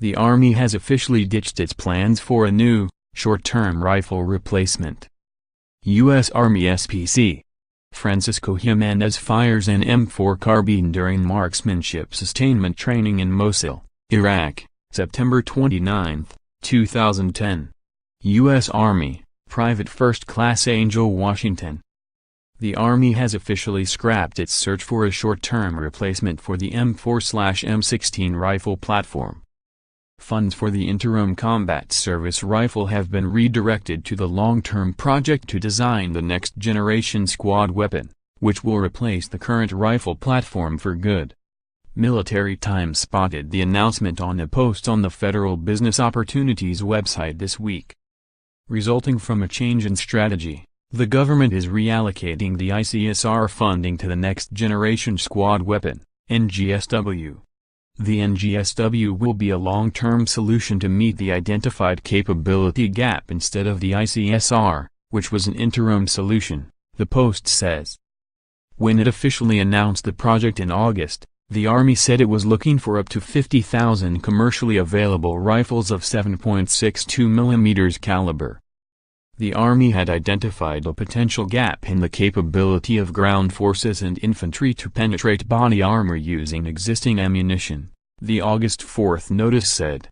The Army has officially ditched its plans for a new, short-term rifle replacement. U.S. Army SPC. Francisco Jimenez fires an M4 carbine during marksmanship-sustainment training in Mosul, Iraq, September 29, 2010. U.S. Army, Private First Class Angel, Washington. The Army has officially scrapped its search for a short-term replacement for the M4/M16 rifle platform. Funds for the interim combat service rifle have been redirected to the long-term project to design the next-generation squad weapon, which will replace the current rifle platform for good. Military Times spotted the announcement on a post on the Federal Business Opportunities website this week. Resulting from a change in strategy, the government is reallocating the ICSR funding to the Next Generation Squad Weapon, NGSW. The NGSW will be a long-term solution to meet the identified capability gap instead of the ICSR, which was an interim solution, the Post says. When it officially announced the project in August, the Army said it was looking for up to 50,000 commercially available rifles of 7.62 mm caliber. The Army had identified a potential gap in the capability of ground forces and infantry to penetrate body armor using existing ammunition, the August 4 notice said.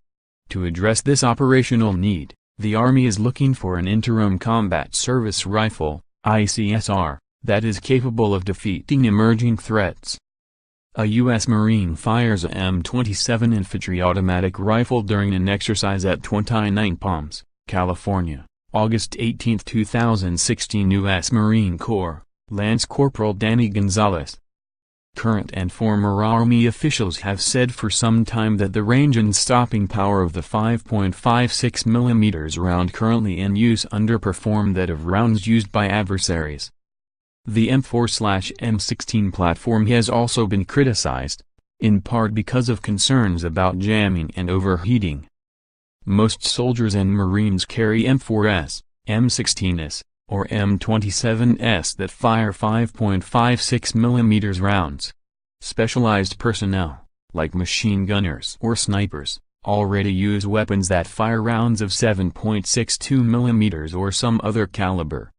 To address this operational need, the Army is looking for an interim combat service rifle, ICSR, that is capable of defeating emerging threats. A U.S. Marine fires a M27 infantry automatic rifle during an exercise at 29 Palms, California. August 18, 2016. U.S. Marine Corps, Lance Corporal Danny Gonzalez. Current and former Army officials have said for some time that the range and stopping power of the 5.56 mm round currently in use underperform that of rounds used by adversaries. The M4/M16 platform has also been criticized, in part because of concerns about jamming and overheating. Most soldiers and Marines carry M4s, M16s, or M27s that fire 5.56 mm rounds. Specialized personnel, like machine gunners or snipers, already use weapons that fire rounds of 7.62 mm or some other caliber.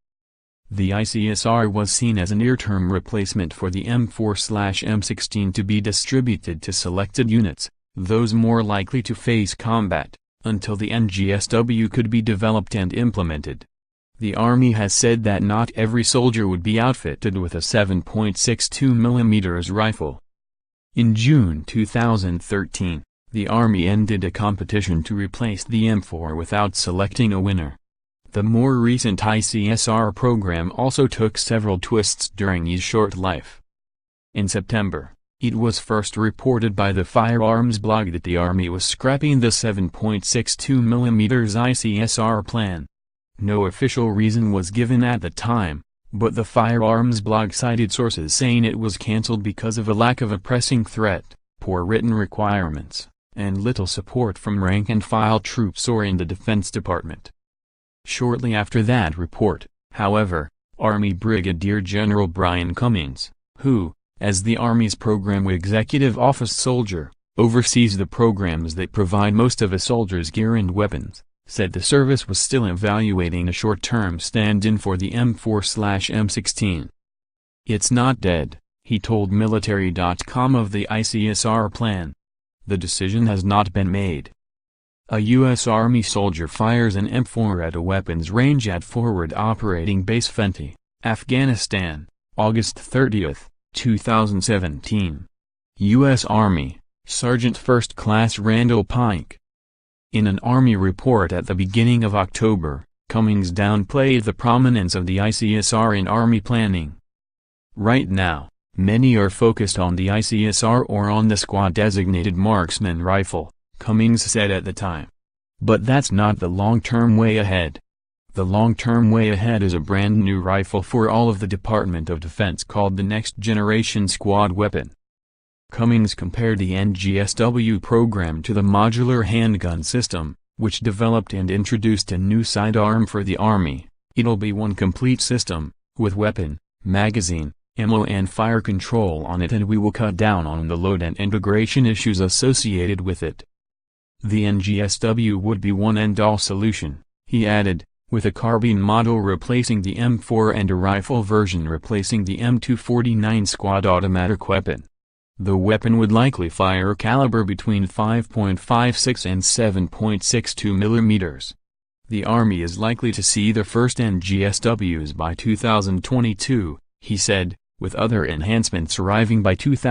The ICSR was seen as a near-term replacement for the M4/M16 to be distributed to selected units, those more likely to face combat, until the NGSW could be developed and implemented. The Army has said that not every soldier would be outfitted with a 7.62 mm rifle. In June 2013, the Army ended a competition to replace the M4 without selecting a winner. The more recent ICSR program also took several twists during its short life. In September, it was first reported by the Firearms blog that the Army was scrapping the 7.62 mm ICSR plan. No official reason was given at the time, but the Firearms blog cited sources saying it was cancelled because of a lack of a pressing threat, poor written requirements, and little support from rank-and-file troops or in the Defense Department. Shortly after that report, however, Army Brigadier General Brian Cummings, who, as the Army's Program Executive Office soldier, oversees the programs that provide most of a soldier's gear and weapons, said the service was still evaluating a short-term stand-in for the M4/M16. It's not dead, he told Military.com of the ICSR plan. The decision has not been made. A U.S. Army soldier fires an M4 at a weapons range at Forward Operating Base Fenty, Afghanistan, August 30, 2017. U.S. Army, Sergeant First Class Randall Pike. In an Army report at the beginning of October, Cummings downplayed the prominence of the ICSR in Army planning. Right now, many are focused on the ICSR or on the squad-designated marksman rifle, Cummings said at the time. But that's not the long-term way ahead. The long-term way ahead is a brand-new rifle for all of the Department of Defense called the Next Generation Squad Weapon. Cummings compared the NGSW program to the modular handgun system, which developed and introduced a new sidearm for the Army. It'll be one complete system, with weapon, magazine, ammo and fire control on it, and we will cut down on the load and integration issues associated with it. The NGSW would be one end-all solution, he added, with a carbine model replacing the M4 and a rifle version replacing the M249 squad automatic weapon. The weapon would likely fire a caliber between 5.56 and 7.62 millimeters. The Army is likely to see the first NGSWs by 2022, he said, with other enhancements arriving by 2023.